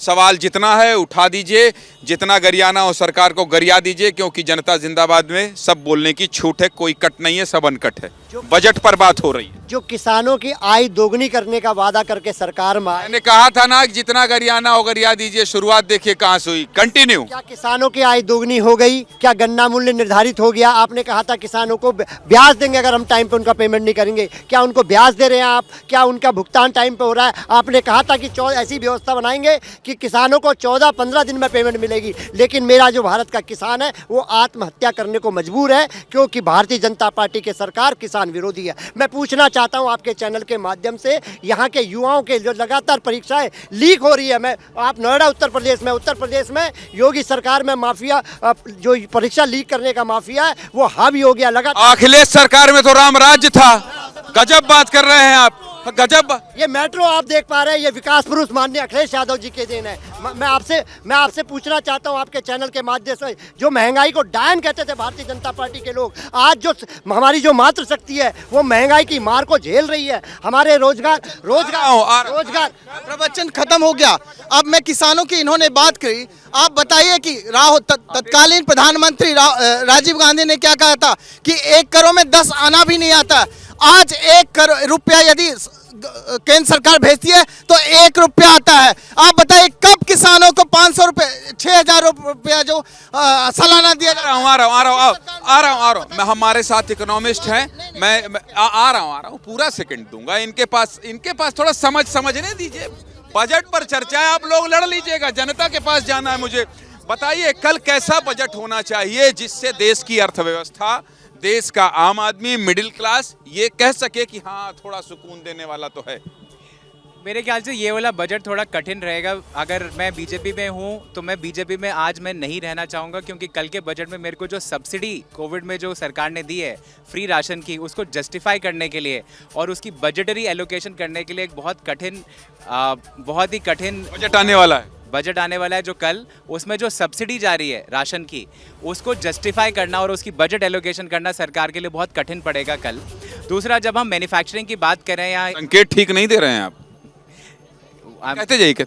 सवाल जितना है उठा दीजिए, जितना गरियाना हो सरकार को गरिया दीजिए, क्योंकि जनता जिंदाबाद में सब बोलने की छूट है, कोई कट नहीं है, सब अनकट है। बजट पर बात हो रही है। जो किसानों की आय दोगुनी करने का वादा करके सरकार में आए, मैंने कहा था ना कि जितना गरियाना हो गरिया दीजिए, शुरुआत देखिए कहाँ से हुई, कंटिन्यू। क्या किसानों की आय दोगुनी हो गई? क्या गन्ना मूल्य निर्धारित हो गया? आपने कहा था किसानों को ब्याज देंगे अगर हम टाइम पे उनका पेमेंट नहीं करेंगे। क्या उनको ब्याज दे रहे हैं आप? क्या उनका भुगतान टाइम पे हो रहा है? आपने कहा था कि ऐसी व्यवस्था बनाएंगे कि किसानों को 14-15 दिन में पेमेंट मिलेगी, लेकिन मेरा जो भारत का किसान है वो आत्महत्या करने को मजबूर है, क्योंकि भारतीय जनता पार्टी की सरकार किसान विरोधी है। मैं पूछना चाहता हूं आपके चैनल के माध्यम से, यहाँ के युवाओं के जो लगातार परीक्षाएं लीक हो रही है, मैं आप नोएडा उत्तर प्रदेश में योगी सरकार में माफिया, जो परीक्षा लीक करने का माफिया है वो हावी हो गया। लगातार अखिलेश सरकार में तो राम राज्य था। गजब बात कर रहे हैं आप, गजब। ये मेट्रो आप देख पा रहे हैं, ये विकास पुरुष माननीय अखिलेश यादव जी के देन है। मैं आपसे पूछना चाहता हूं आपके चैनल के माध्यम से, जो महंगाई को डायन कहते थे भारतीय जनता पार्टी के लोग, आज जो हमारी जो मातृ शक्ति है वो महंगाई की मार को झेल रही है। हमारे रोजगार प्रवचन खत्म हो गया। अब मैं किसानों की इन्होंने बात करी, आप बताइए कि तत्कालीन प्रधानमंत्री राजीव गांधी ने क्या कहा था कि 1 करोड़ में 10 आना भी नहीं आता। आज 1 करोड़ रुपया यदि केंद्र सरकार भेजती है तो 1 रुपया आता है। आप बताइए कब किसानों को 500 रुपये 6,000 रुपया जो सालाना दिया जा आ रहा हूँ। मैं हमारे साथ इकोनॉमिस्ट हैं, मैं आ रहा हूँ, पूरा सेकंड दूंगा। इनके पास थोड़ा समझने दीजिए। बजट पर चर्चा है, आप लोग लड़ लीजिएगा, जनता के पास जाना है मुझे। बताइए कल कैसा बजट होना चाहिए जिससे देश की अर्थव्यवस्था, देश का आम आदमी, मिडिल क्लास ये कह सके कि हाँ थोड़ा सुकून देने वाला तो है। मेरे ख्याल से ये वाला बजट थोड़ा कठिन रहेगा। अगर मैं बीजेपी में हूँ तो मैं बीजेपी में आज मैं नहीं रहना चाहूँगा, क्योंकि कल के बजट में मेरे को जो सब्सिडी कोविड में जो सरकार ने दी है फ्री राशन की, उसको जस्टिफाई करने के लिए और उसकी बजटरी एलोकेशन करने के लिए एक बहुत ही कठिन बजट आने वाला है जो कल, उसमें जो सब्सिडी जा रही है राशन की, उसको जस्टिफाई करना और उसकी बजट एलोकेशन करना सरकार के लिए बहुत कठिन पड़ेगा कल। दूसरा, जब हम मैन्युफैक्चरिंग की बात कर रहे हैं, यहाँ संकेत ठीक नहीं दे रहे हैं आप, कहते जाइए।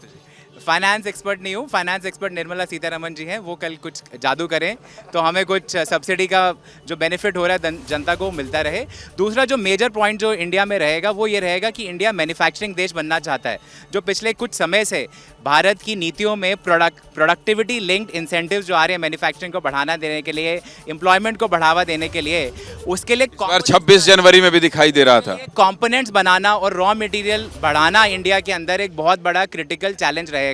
फाइनेंस एक्सपर्ट नहीं हूँ, फाइनेंस एक्सपर्ट निर्मला सीतारमण जी हैं, वो कल कुछ जादू करें तो हमें कुछ सब्सिडी का जो बेनिफिट हो रहा है जनता को मिलता रहे। दूसरा जो मेजर पॉइंट जो इंडिया में रहेगा वो ये रहेगा कि इंडिया मैन्युफैक्चरिंग देश बनना चाहता है। जो पिछले कुछ समय से भारत की नीतियों में प्रोडक्टिविटी लिंक्ड इंसेंटिव्स जो आ रहे हैं मैन्युफैक्चरिंग को बढ़ाना देने के लिए, एम्प्लॉयमेंट को बढ़ावा देने के लिए, उसके लिए 26 जनवरी में भी दिखाई दे रहा था, कंपोनेंट्स बनाना और रॉ मटेरियल बढ़ाना इंडिया के अंदर एक बहुत बड़ा क्रिटिकल चैलेंज रहेगा।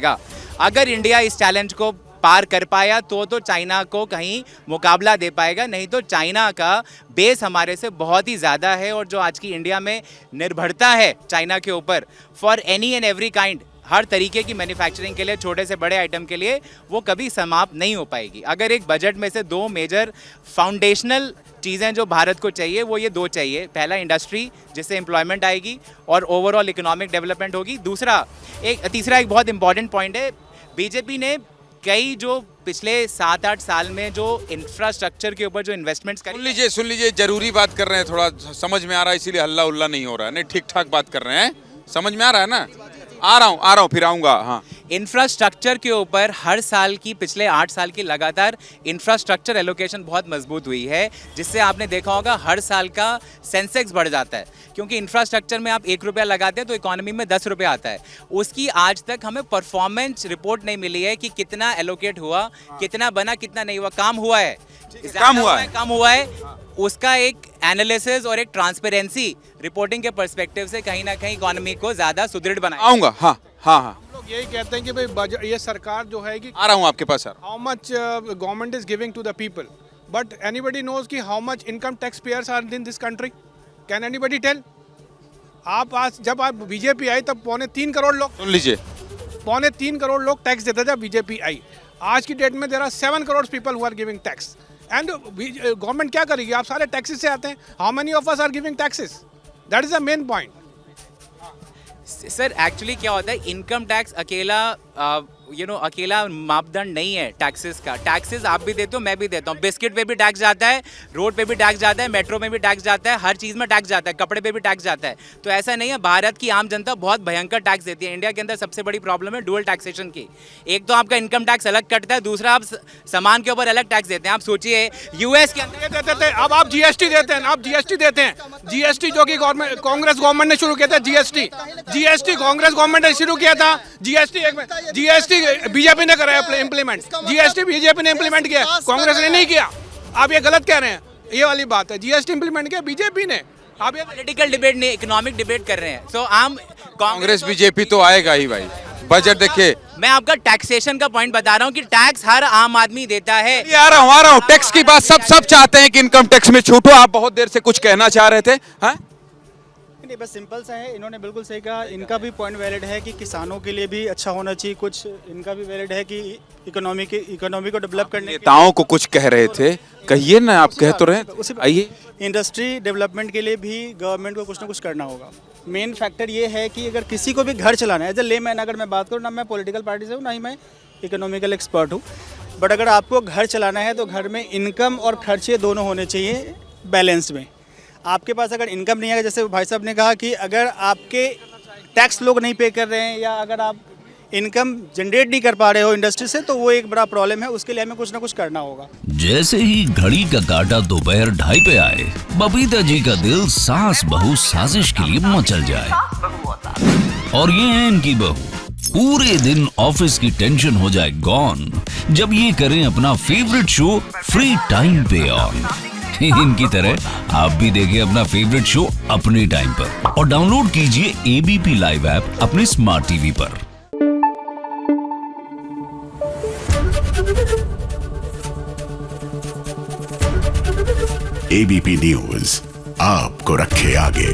अगर इंडिया इस चैलेंज को पार कर पाया तो चाइना को कहीं मुकाबला दे पाएगा, नहीं तो चाइना का बेस हमारे से बहुत ही ज़्यादा है और जो आज की इंडिया में निर्भरता है चाइना के ऊपर for any and every kind, हर तरीके की मैन्युफैक्चरिंग के लिए, छोटे से बड़े आइटम के लिए, वो कभी समाप्त नहीं हो पाएगी। अगर एक बजट में से 2 मेजर फाउंडेशनल चीज़ें जो भारत को चाहिए वो ये 2 चाहिए। पहला, इंडस्ट्री जिससे एम्प्लॉयमेंट आएगी और ओवरऑल इकोनॉमिक डेवलपमेंट होगी। तीसरा एक बहुत इंपॉर्टेंट पॉइंट है, बीजेपी ने कई जो पिछले 7-8 साल में जो इंफ्रास्ट्रक्चर के ऊपर जो इन्वेस्टमेंट्स करी। सुन लीजिए, जरूरी बात कर रहे हैं, थोड़ा समझ में आ रहा है, इसीलिए हल्ला उल्ला नहीं हो रहा है। नहीं, ठीक ठाक बात कर रहे हैं, समझ में आ रहा है ना। आ रहा हूँ फिर आऊँगा। हाँ, इंफ्रास्ट्रक्चर के ऊपर हर साल की, पिछले 8 साल की लगातार इंफ्रास्ट्रक्चर एलोकेशन बहुत मजबूत हुई है, जिससे आपने देखा होगा हर साल का सेंसेक्स बढ़ जाता है, क्योंकि इंफ्रास्ट्रक्चर में आप 1 रुपया लगाते हैं तो इकोनॉमी में 10 रुपया आता है। उसकी आज तक हमें परफॉर्मेंस रिपोर्ट नहीं मिली है कि कितना एलोकेट हुआ, कितना बना, कितना नहीं हुआ। काम हुआ है, उसका एक एनालिसिस और एक ट्रांसपेरेंसी रिपोर्टिंग के पर्सपेक्टिव से कहीं ना कहीं इकोनॉमी को ज्यादा सुदृढ़ बनाएगा। आऊँगा। हाँ। हम लोग यही कहते हैं कि भाई बजट, ये सरकार जो है कि आ रहा हूँ आपके पास sir. How much government is giving to the people, but anybody knows कि how much income tax payers are in this country? Can anybody tell? जब आप बीजेपी आई तब 3.25 करोड़ लोग, सुन लीजिए, 3.25 करोड़ लोग टैक्स देते थे। बीजेपी आई, आज की डेट में there are 7 crore people who are giving tax. And government क्या करेगी? आप सारे टैक्सेस से आते हैं। How many of us are giving taxes? That is the main point. Sir actually क्या होता है, इनकम टैक्स अकेला अकेला मापदंड नहीं है टैक्सेस का। टैक्सेस आप भी देते हो, मैं भी देता हूँ। बिस्किट पे भी टैक्स जाता है, रोड पे भी टैक्स जाता है, मेट्रो में भी टैक्स जाता है, हर चीज़ में टैक्स जाता है, कपड़े पे भी टैक्स जाता है। तो ऐसा नहीं है, भारत की आम जनता बहुत भयंकर टैक्स देती है। इंडिया के अंदर सबसे बड़ी प्रॉब्लम है डुअल टैक्सेशन की। एक तो आपका इनकम टैक्स अलग कटता है, दूसरा आप सामान के ऊपर अलग टैक्स देते हैं। आप सोचिए यूएस के अंदर देते थे, अब आप जीएसटी देते हैं, आप जीएसटी देते हैं। जीएसटी जो कि कांग्रेस गवर्नमेंट ने शुरू किया था, जीएसटी कांग्रेस गवर्नमेंट ने शुरू किया था। जीएसटी बीजेपी ने कराया इंप्लीमेंट, जीएसटी बीजेपी ने इंप्लीमेंट किया, कांग्रेस ने नहीं किया। आप ये गलत कह रहे हैं, ये वाली बात है। जीएसटी इंप्लीमेंट किया बीजेपी ने। आप ये पॉलिटिकल डिबेट नहीं, इकोनॉमिक डिबेट कर रहे हैं। सो आम कांग्रेस बीजेपी तो आएगा ही भाई। बजट देखिए, मैं आपका टैक्सेशन का पॉइंट बता रहा हूँ कि टैक्स हर आम आदमी देता है। आ रहा हूँ टैक्स की बात। सब चाहते हैं कि इनकम टैक्स में छूट हो। आप बहुत देर से कुछ कहना चाह रहे थे, हाँ? नहीं, बस सिंपल सा है, इन्होंने बिल्कुल सही कहा। इनका भी पॉइंट वैलिड है कि किसानों के लिए भी अच्छा होना चाहिए। कुछ इनका भी वैलिड है कि इकोनॉमी को डेवलप करने के नेताओं को कुछ कह रहे थे, कहिए ना, आप कह तो रहे। आइए, इंडस्ट्री डेवलपमेंट के लिए भी गवर्नमेंट को कुछ ना कुछ करना होगा। मेन फैक्टर ये है कि अगर किसी को भी घर चलाना है, एज ए लेमैन अगर मैं बात करूँ, ना मैं पॉलिटिकल पार्टी से हूँ, ना ही मैं इकोनॉमिकल एक्सपर्ट हूँ, बट अगर आपको घर चलाना है तो घर में इनकम और खर्चे दोनों होने चाहिए बैलेंस में। आपके पास अगर इनकम नहीं है, जैसे भाई साहब ने कहा कि अगर आपके टैक्स लोग नहीं पे कर रहे हैं या अगर आप इनकम जनरेट नहीं कर पा रहे हो इंडस्ट्री से, तो वो एक बड़ा प्रॉब्लम है। उसके लिए हमें कुछ ना कुछ करना होगा। जैसे ही घड़ी का काटा दोपहर 2:30 पे आए, बबीता जी का दिल सास बहू साजिश के लिए मचल जाए। और ये है इनकी बहू, पूरे दिन ऑफिस की टेंशन हो जाए गॉन जब ये करें अपना फेवरेट शो फ्री टाइम पे ऑन। इनकी तरह आप भी देखें अपना फेवरेट शो अपने टाइम पर और डाउनलोड कीजिए एबीपी लाइव ऐप अपने स्मार्ट टीवी पर। एबीपी न्यूज आपको रखे आगे।